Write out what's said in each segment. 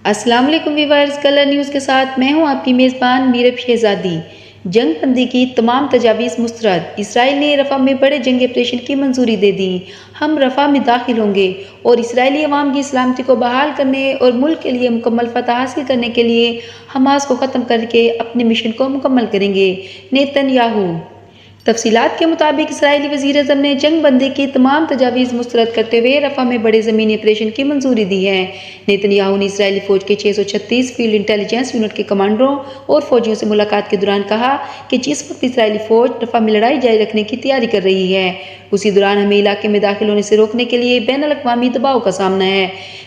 अस्सलाम वालेकुम viewers, colour news के साथ मैं हूं आपकी मेज़बान मीरब शहजादी। जंग बंदी की तमाम तजावीज़ मुस्तरद। इसराइल ने रफ़ा में बड़े जंगी ऑपरेशन की मंजूरी दे दी। हम रफ़ा में दाखिल होंगे और इसराइली अवाम की सलामती को बहाल करने और मुल्क के लिए मुकम्मल फतह हासिल करने के लिए हमास को ख़त्म करके अपने मिशन को मुकम्मल करेंगे। नेतन्याहू। तफसीलात के मुताबिक इसराइली वज़ीर-ए-आज़म ने जंग बंदी की तमाम तजावीज़ मुस्तरद करते हुए रफ़ा में बड़े ज़मीनी ऑपरेशन की मंजूरी दी है। नेतन्याहू ने इसराइली फ़ौज के 636 फील्ड इंटेलिजेंस यूनिट के कमांडरों और फ़ौजियों से मुलाकात के दौरान कहा कि जिस वक्त इसराइली फ़ौज रफ़ा में लड़ाई जारी रखने की तैयारी कर रही है, उसी दौरान हमें इलाके में दाखिल होने से रोकने के लिए बैनुल-अक़वामी दबाव का सामना है।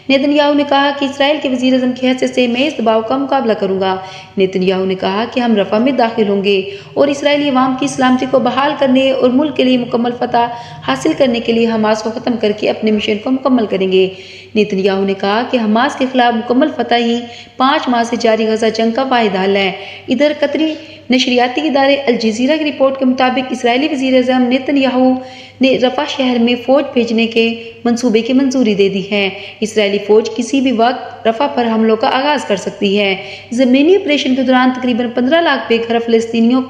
नेतन्याहू ने कहा कि इसराइल के वज़ीर-ए-आज़म की हैसियत से मैं इस दबाव का मुकाबला करूँगा। नेतन्याहू ने कहा कि हम रफ़ा में दाखिल होंगे और इसराइली अवाम की सलामती को बहाल करने और मुल्क के लिए मुकम्मल फतह हासिल करने के लिए हमास को ख़त्म करके अपने मिशन को मुकम्मल करेंगे। नेतन्याहू ने कहा कि हमास के खिलाफ मुकम्मल फतह ही 5 माह से जारी गजा जंग का वाहिद हल है। इधर कतरी नशरियाती इदारे अल जज़ीरा की रिपोर्ट के मुताबिक इसराइली वज़ीर-ए-आज़म नेतन्याहू ने रफ़ा शहर में फ़ौज भेजने के मंसूबे की मंजूरी दे दी है। इसराइली फ़ौज किसी भी वक्त रफ़ा पर हमलों का आगाज़ कर सकती है। ज़मीनी ऑपरेशन के दौरान तकरीबन 15 लाख बेघर फ़लस्तीनियों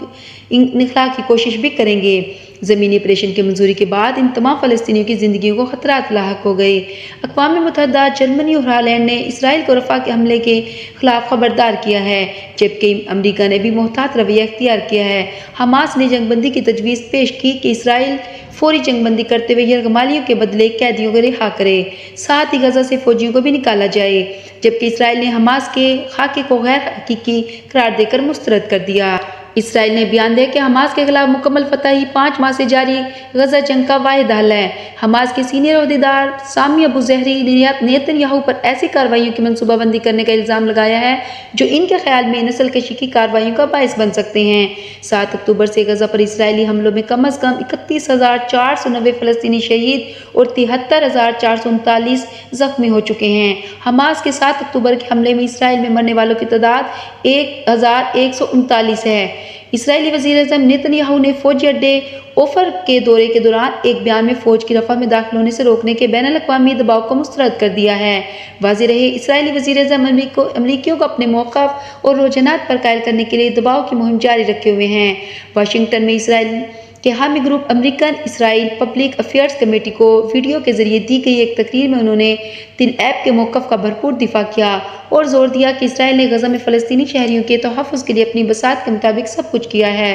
निकला की कोशिश भी करेंगे। ज़मीनी ऑपरेशन की मंजूरी के बाद इन तमाम फ़लस्तीनियों की ज़िंदगियों को ख़तरात लाहक हो गए। अक़वाम मुत्तहिदा, जर्मनी और हॉलैंड ने इसराइल को रफ़ा के हमले के खिलाफ खबरदार किया है, जबकि अमरीका ने भी मोहतात रवैया इख्तियार किया है। हमास ने जंगबंदी की तजवीज़ पेश की कि इसराइल फौरी जंगबंदी करते हुए यरगमालियों के बदले कैदियों को रिहा करे, साथ ही गजा से फौजियों को भी निकाला जाए, जबकि इसराइल ने हमास के खाके को गैर हकीकी करार देकर मुस्तरद कर दिया। इसराइल ने बयान दिया कि हमास के खिलाफ मुकम्मल फतह ही 5 माह से जारी गजा जंग का वाहिद हल है। हमास के सीनियर ओहदेदार सामी अबू ज़हरी ने नेतन्याहू पर ऐसी कार्रवाइयों की मनसूबाबंदी करने का इल्ज़ाम लगाया है जो इनके ख्याल में नस्ल कशी की कार्रवाइयों का बायस बन सकते हैं। 7 अक्टूबर से गजा पर इसराइली हमलों में कम अज़ कम 31,490 फ़लस्तीनी शहीद और 73,439 ज़ख्मी हो चुके हैं। हमास के 7 अक्टूबर के हमले में इसराइल में मरने वालों की तादाद 1,139 है। इसराइली वज़ीर-ए-आज़म नेतन्याहू ने फ़ौजी अड्डे ओफर के दौरे के दौरान एक बयान में फ़ौज की रफ़ा में दाखिल होने से रोकने के बैनुल-अक़वामी दबाव को मुस्तरद कर दिया है। वाज़ेह रहे, इसराइली वज़ीर-ए-आज़म अमरीकियों को अपने मौक़िफ़ और रुझानात पर कायल करने के लिए दबाव की मुहिम जारी रखे हुए हैं। वाशिंगटन में इसराइल के हामी group American Israel public affairs committee को वीडियो के जरिए दी गई एक तकरीर में उन्होंने तिल ऐब के मौक़िफ़ का भरपूर दिफा किया और जोर दिया कि इसराइल ने गजा में फ़लस्तीनी शहरियों के तहफ़्फ़ुज़ के लिए अपनी बसात के मुताबिक सब कुछ किया है।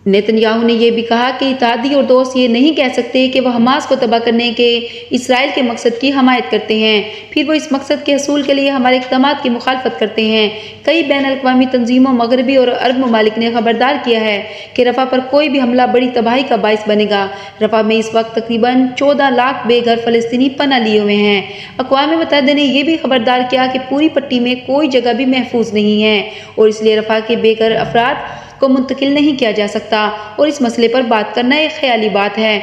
नेतन्याहू ने यह भी कहा कि इत्तेहादी और दोस्त ये नहीं कह सकते कि वह हमास को तबाह करने के इसराइल के मकसद की हमायत करते हैं, फिर वो इस मकसद के हसूल के लिए हमारे इक़दामात की मुखालफत करते हैं। कई बैनुल-अक़वामी तंजीमों, मगरबी और अरब ममालिक ने खबरदार किया है कि रफ़ा पर कोई भी हमला बड़ी तबाही का बायस बनेगा। रफ़ा में इस वक्त तकरीबन 14 लाख बेघर फ़लस्तीनी पनाह लिए हुए हैं। अक़वाम मुत्तहिदा ने यह भी खबरदार किया कि पूरी पट्टी में कोई जगह भी महफूज नहीं है और इसलिए रफ़ा के बेघर अफराद को मुंतकिल नहीं किया जा सकता और इस मसले पर बात करना एक ख्याली बात है।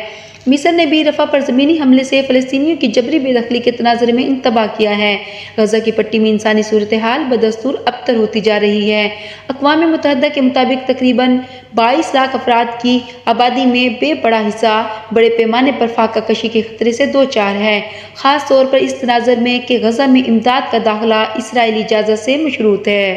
मिस्र ने भी रफ़ा पर ज़मीनी हमले से फ़लस्तीनियों की जबरी बेदखली के तनाज़ुर में इंतबाह किया है। गजा की पट्टी में इंसानी सूरत हाल बदस्तूर अबतर होती जा रही है। अक़वाम मुत्तहिदा के मुताबिक तकरीबन 22 लाख अफराद की आबादी में बेबड़ा हिस्सा बड़े पैमाने पर फाका कशी के खतरे से दो चार है, ख़ास तौर पर इस तनाज़ुर में कि गजा में इमदाद का दाखिला इसराइली इजाज़त से मशरूत है।